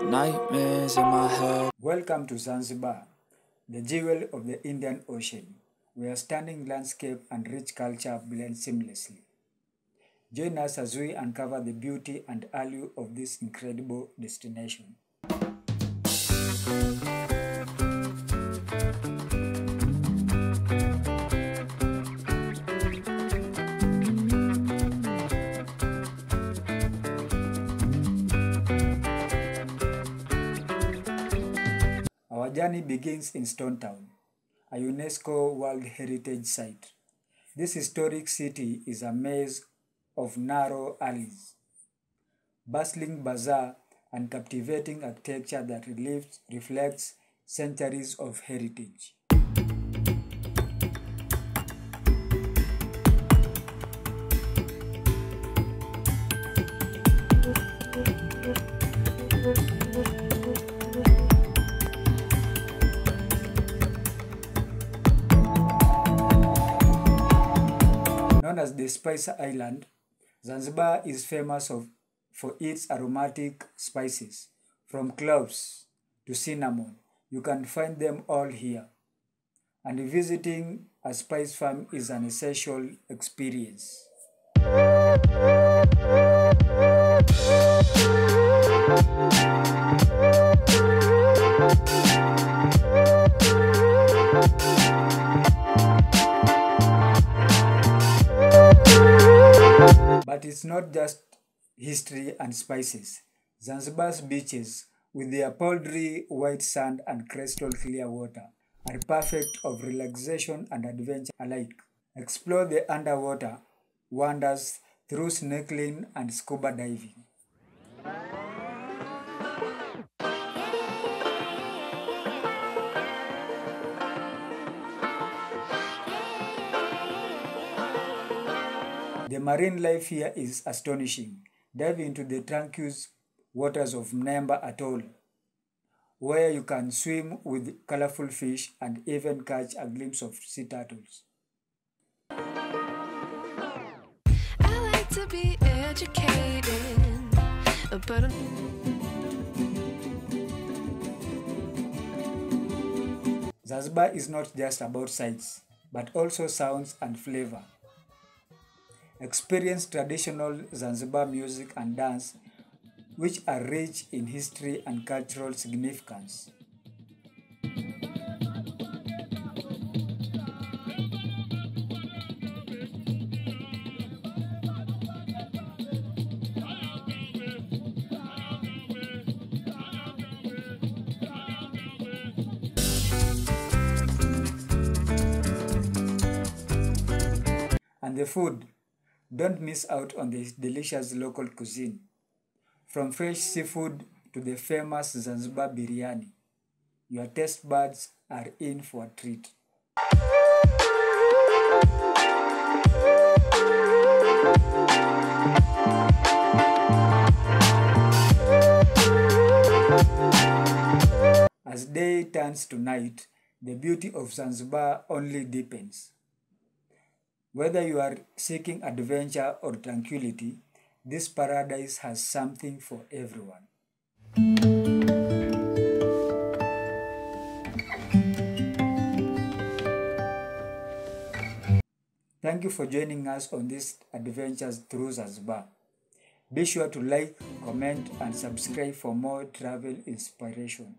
Nightmares in my head. Welcome to Zanzibar, the jewel of the Indian Ocean, where stunning landscape and rich culture blend seamlessly. Join us as we uncover the beauty and allure of this incredible destination. Our journey begins in Stone Town, a UNESCO World Heritage Site. This historic city is a maze of narrow alleys, bustling bazaar, and captivating architecture that reflects centuries of heritage. Known as the Spice Island, Zanzibar is famous for its aromatic spices. From cloves to cinnamon, you can find them all here. And visiting a spice farm is an essential experience. But it's not just history and spices. Zanzibar's beaches, with their powdery white sand and crystal clear water, are perfect of relaxation and adventure alike. Explore the underwater wonders through snorkeling and scuba diving. The marine life here is astonishing. Dive into the tranquil waters of Mnemba Atoll, where you can swim with colorful fish and even catch a glimpse of sea turtles. I like to be educated, but Zanzibar is not just about sights, but also sounds and flavor. Experience traditional Zanzibar music and dance, which are rich in history and cultural significance. And the food. Don't miss out on the delicious local cuisine. From fresh seafood to the famous Zanzibar biryani, your taste buds are in for a treat. As day turns to night, the beauty of Zanzibar only deepens. Whether you are seeking adventure or tranquility, this paradise has something for everyone. Thank you for joining us on these adventures through Zanzibar. Be sure to like, comment, and subscribe for more travel inspiration.